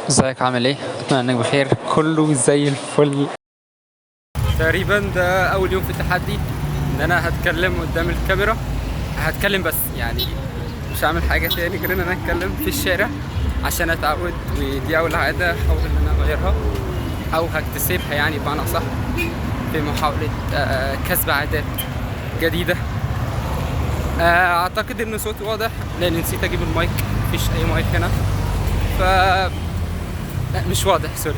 ازيك عامل ايه؟ اتمنى انك بخير، كله زي الفل. تقريبا ده اول يوم في التحدي ان انا هتكلم قدام الكاميرا. هتكلم بس يعني مش هعمل حاجه تاني غير ان انا اتكلم في الشارع عشان اتعود، ودي اول عاده احاول ان انا اغيرها او هكتسبها يعني بمعنى اصح في محاوله كسب عادات جديده. اعتقد ان صوتي واضح لان نسيت اجيب المايك، مفيش اي مايك هنا ف مش واضح، سوري.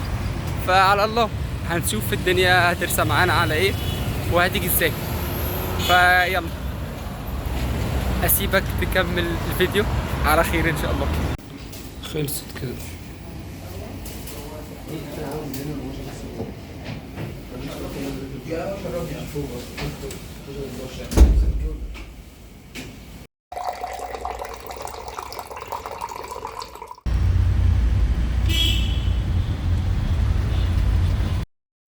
فعلى الله هنشوف الدنيا هترسى معانا على ايه وهتيجي ازاي. فيلا اسيبك تكمل الفيديو على خير ان شاء الله. خلصت كده.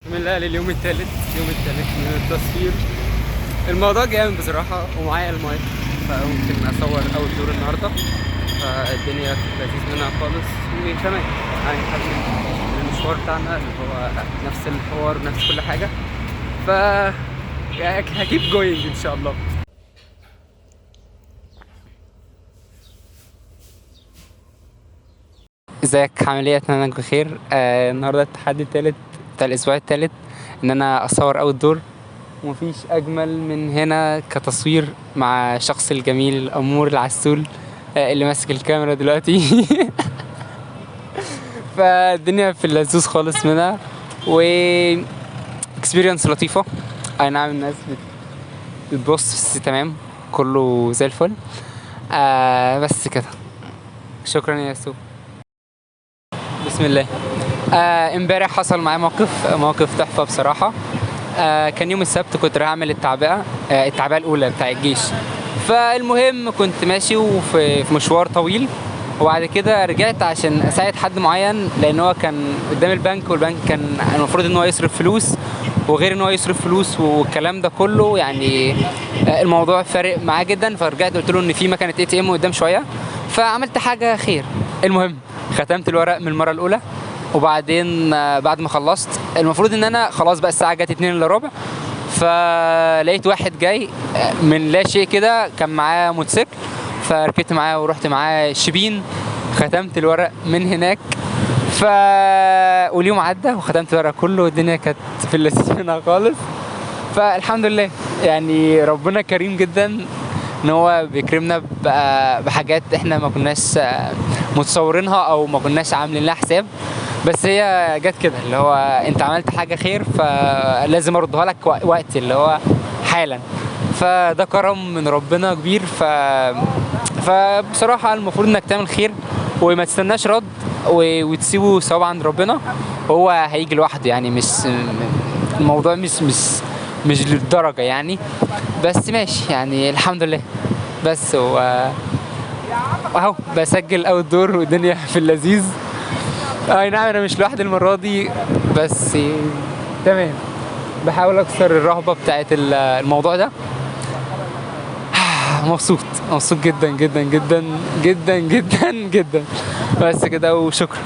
بسم الله لليوم الثالث، اليوم الثالث من التصوير. الموضوع جامد بصراحة ومعايا المايك فممكن اصور اول دور النهاردة، فالدنيا لذيذ منها خالص. وكمان هنكمل المشوار بتاعنا اللي هو نفس الحوار ونفس كل حاجة، ف هجيب جوينج ان شاء الله. ازيك عامل ايه؟ اتمنى انك بخير. النهارده التحدي الثالث بتاع الاسبوع الثالث ان انا اصور اول دور، ومفيش اجمل من هنا كتصوير مع الشخص الجميل الامور العسول اللي ماسك الكاميرا دلوقتي. فالدنيا في اللذوذ خالص منها و اكسبيرينس لطيفه. اي نعم الناس بتبص بس تمام، كله زي الفل. بس كده، شكرا يا ياسو. بسم الله. امبارح حصل معايا موقف تحفه بصراحه. كان يوم السبت، كنت رايح اعمل التعبئه الاولى بتاع الجيش. فالمهم كنت ماشي وفي مشوار طويل، وبعد كده رجعت عشان اساعد حد معين لان هو كان قدام البنك، والبنك كان المفروض ان هو يصرف فلوس، وغير ان هو يصرف فلوس والكلام ده كله يعني الموضوع فارق معاه جدا. فرجعت قلت له ان في مكنه اي تي ام قدام شويه، فعملت حاجه خير. المهم ختمت الورق من المره الاولى، وبعدين بعد ما خلصت المفروض ان انا خلاص بقى الساعه جت 2 الا ربع، فلقيت واحد جاي من لا شيء كده، كان معاه موتوسيكل، فركبت معاه ورحت معاه شبين، ختمت الورق من هناك. واليوم عدى وختمت الورق كله، والدنيا كانت في اللذيذ منها خالص. فالحمد لله يعني ربنا كريم جدا ان هو بيكرمنا بحاجات احنا ما كناش متصورينها او ما كناش عاملين لها حساب، بس هي جت كده اللي هو انت عملت حاجه خير فلازم اردها لك وقت اللي هو حالا. فده كرم من ربنا كبير. فبصراحه المفروض انك تعمل خير وما تستناش رد وتسيبه ثواب عند ربنا، هو هيجي لوحده يعني. مش الموضوع مش للدرجه يعني، بس ماشي يعني الحمد لله. بس اهو بسجل اول دور والدنيا في اللذيذ. اي نعم انا مش لوحدي المره دي، بس تمام بحاول اكسر الرهبه بتاعت الموضوع ده. مبسوط جدا جدا جدا جدا جدا جدا. بس كده وشكرا.